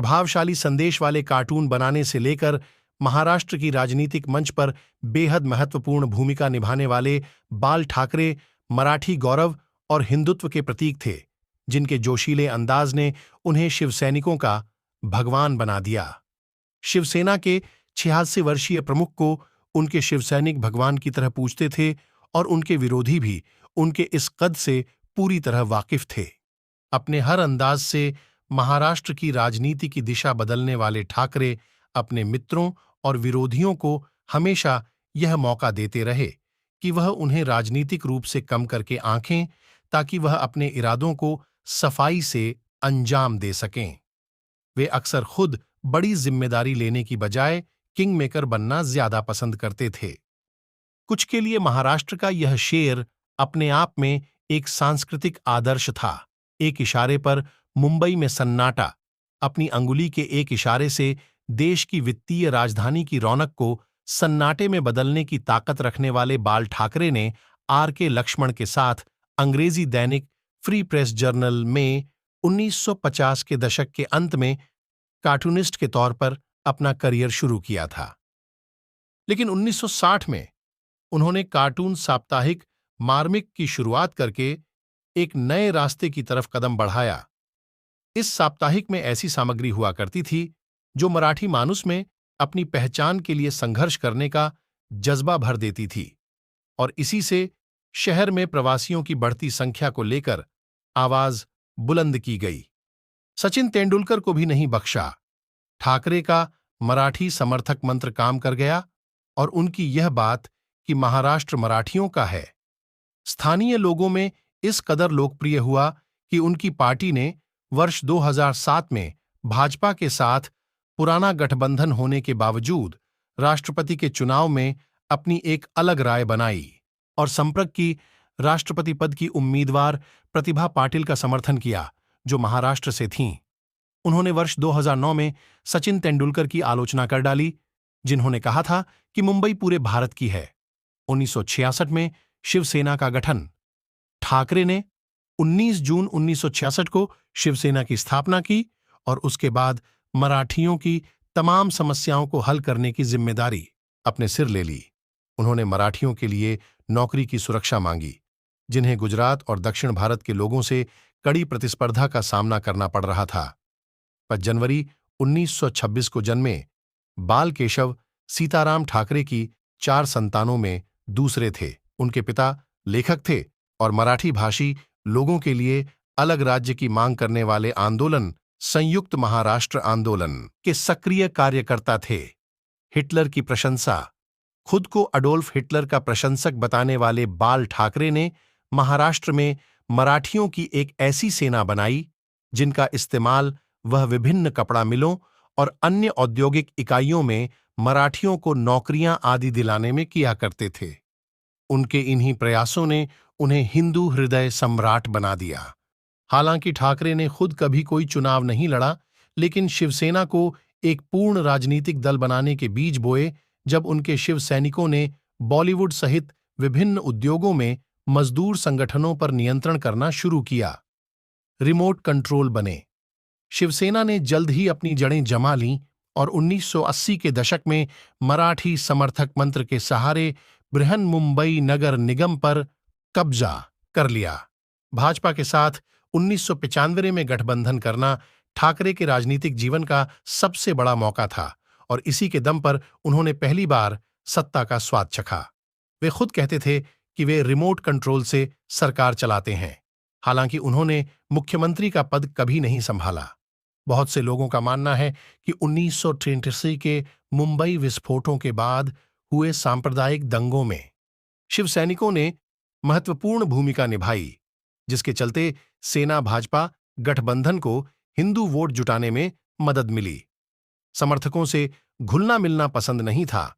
प्रभावशाली संदेश वाले कार्टून बनाने से लेकर महाराष्ट्र की राजनीतिक मंच पर बेहद महत्वपूर्ण भूमिका निभाने वाले बाल ठाकरे मराठी गौरव और हिंदुत्व के प्रतीक थे, जिनके जोशीले अंदाज ने उन्हें शिवसैनिकों का भगवान बना दिया। शिवसेना के 86 वर्षीय प्रमुख को उनके शिवसैनिक भगवान की तरह पूजते थे और उनके विरोधी भी उनके इस कद से पूरी तरह वाकिफ थे। अपने हर अंदाज से महाराष्ट्र की राजनीति की दिशा बदलने वाले ठाकरे अपने मित्रों और विरोधियों को हमेशा यह मौका देते रहे कि वह उन्हें राजनीतिक रूप से कम करके आंखें, ताकि वह अपने इरादों को सफाई से अंजाम दे सकें। वे अक्सर खुद बड़ी जिम्मेदारी लेने की बजाय किंग मेकर बनना ज्यादा पसंद करते थे। कुछ के लिए महाराष्ट्र का यह शेर अपने आप में एक सांस्कृतिक आदर्श था। एक इशारे पर मुंबई में सन्नाटा, अपनी अंगुली के एक इशारे से देश की वित्तीय राजधानी की रौनक को सन्नाटे में बदलने की ताकत रखने वाले बाल ठाकरे ने R.K. लक्ष्मण के साथ अंग्रेजी दैनिक फ्री प्रेस जर्नल में 1950 के दशक के अंत में कार्टूनिस्ट के तौर पर अपना करियर शुरू किया था। लेकिन 1960 में उन्होंने कार्टून साप्ताहिक मार्मिक की शुरुआत करके एक नए रास्ते की तरफ कदम बढ़ाया। इस साप्ताहिक में ऐसी सामग्री हुआ करती थी जो मराठी मानुस में अपनी पहचान के लिए संघर्ष करने का जज्बा भर देती थी, और इसी से शहर में प्रवासियों की बढ़ती संख्या को लेकर आवाज बुलंद की गई। सचिन तेंदुलकर को भी नहीं बख्शा। ठाकरे का मराठी समर्थक मंत्र काम कर गया, और उनकी यह बात कि महाराष्ट्र मराठियों का है स्थानीय लोगों में इस कदर लोकप्रिय हुआ कि उनकी पार्टी ने वर्ष 2007 में भाजपा के साथ पुराना गठबंधन होने के बावजूद राष्ट्रपति के चुनाव में अपनी एक अलग राय बनाई और संपर्क की राष्ट्रपति पद की उम्मीदवार प्रतिभा पाटिल का समर्थन किया, जो महाराष्ट्र से थीं। उन्होंने वर्ष 2009 में सचिन तेंदुलकर की आलोचना कर डाली, जिन्होंने कहा था कि मुंबई पूरे भारत की है। 1966 में शिवसेना का गठन। ठाकरे ने 19 जून 1966 को शिवसेना की स्थापना की और उसके बाद मराठियों की तमाम समस्याओं को हल करने की जिम्मेदारी अपने सिर ले ली। उन्होंने मराठियों के लिए नौकरी की सुरक्षा मांगी, जिन्हें गुजरात और दक्षिण भारत के लोगों से कड़ी प्रतिस्पर्धा का सामना करना पड़ रहा था। 5 जनवरी 1926 को जन्मे बाल केशव सीताराम ठाकरे की 4 संतानों में दूसरे थे। उनके पिता लेखक थे और मराठी भाषी लोगों के लिए अलग राज्य की मांग करने वाले आंदोलन संयुक्त महाराष्ट्र आंदोलन के सक्रिय कार्यकर्ता थे। हिटलर की प्रशंसा। खुद को अडोल्फ हिटलर का प्रशंसक बताने वाले बाल ठाकरे ने महाराष्ट्र में मराठियों की एक ऐसी सेना बनाई जिनका इस्तेमाल वह विभिन्न कपड़ा मिलों और अन्य औद्योगिक इकाइयों में मराठियों को नौकरियां आदि दिलाने में किया करते थे। उनके इन्हीं प्रयासों ने उन्हें हिंदू हृदय सम्राट बना दिया। हालांकि ठाकरे ने खुद कभी कोई चुनाव नहीं लड़ा, लेकिन शिवसेना को एक पूर्ण राजनीतिक दल बनाने के बीज बोए जब उनके शिव सैनिकों ने बॉलीवुड सहित विभिन्न उद्योगों में मजदूर संगठनों पर नियंत्रण करना शुरू किया। रिमोट कंट्रोल बने। शिवसेना ने जल्द ही अपनी जड़ें जमा लीं और 1980 के दशक में मराठी समर्थक मंत्र के सहारे बृहन मुंबई नगर निगम पर कब्जा कर लिया। भाजपा के साथ 1995 में गठबंधन करना ठाकरे के राजनीतिक जीवन का सबसे बड़ा मौका था और इसी के दम पर उन्होंने पहली बार सत्ता का स्वाद चखा। वे खुद कहते थे कि वे रिमोट कंट्रोल से सरकार चलाते हैं। हालांकि उन्होंने मुख्यमंत्री का पद कभी नहीं संभाला। बहुत से लोगों का मानना है कि 1983 के मुंबई विस्फोटों के बाद हुए सांप्रदायिक दंगों में शिवसैनिकों ने महत्वपूर्ण भूमिका निभाई, जिसके चलते सेना भाजपा गठबंधन को हिंदू वोट जुटाने में मदद मिली। समर्थकों से घुलना मिलना पसंद नहीं था।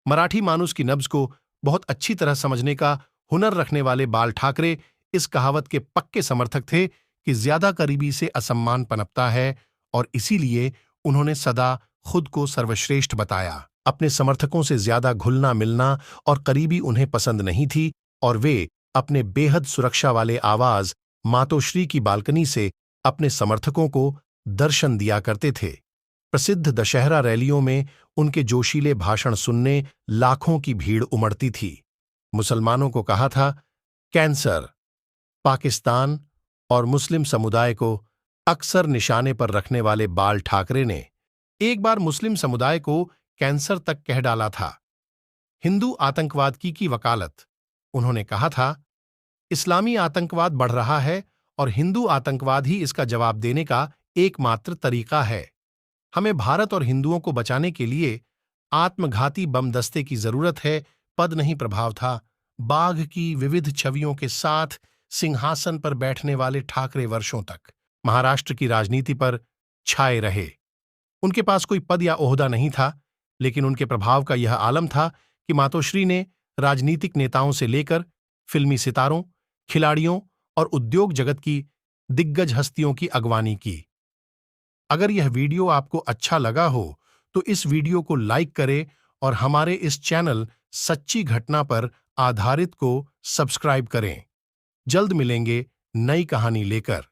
मराठी मानुस की नब्ज को बहुत अच्छी तरह समझने का हुनर रखने वाले बाल ठाकरे इस कहावत के पक्के समर्थक थे कि ज्यादा करीबी से असम्मान पनपता है, और इसीलिए उन्होंने सदा खुद को सर्वश्रेष्ठ बताया। अपने समर्थकों से ज्यादा घुलना मिलना और करीबी उन्हें पसंद नहीं थी, और वे अपने बेहद सुरक्षा वाले आवाज मातोश्री की बालकनी से अपने समर्थकों को दर्शन दिया करते थे। प्रसिद्ध दशहरा रैलियों में उनके जोशीले भाषण सुनने लाखों की भीड़ उमड़ती थी। मुसलमानों को कहा था, कैंसर पाकिस्तान और मुस्लिम समुदाय को अक्सर निशाने पर रखने वाले बाल ठाकरे ने एक बार मुस्लिम समुदाय को कैंसर तक कह डाला था। हिंदू आतंकवाद की वकालत उन्होंने कहा था, इस्लामी आतंकवाद बढ़ रहा है और हिंदू आतंकवाद ही इसका जवाब देने का एकमात्र तरीका है। हमें भारत और हिंदुओं को बचाने के लिए आत्मघाती बम दस्ते की जरूरत है। पद नहीं प्रभाव था। बाघ की विविध छवियों के साथ सिंहासन पर बैठने वाले ठाकरे वर्षों तक महाराष्ट्र की राजनीति पर छाए रहे। उनके पास कोई पद या ओहदा नहीं था, लेकिन उनके प्रभाव का यह आलम था कि मातोश्री ने राजनीतिक नेताओं से लेकर फिल्मी सितारों, खिलाड़ियों और उद्योग जगत की दिग्गज हस्तियों की अगवानी की। अगर यह वीडियो आपको अच्छा लगा हो तो इस वीडियो को लाइक करें और हमारे इस चैनल सच्ची घटना पर आधारित को सब्सक्राइब करें। जल्द मिलेंगे नई कहानी लेकर।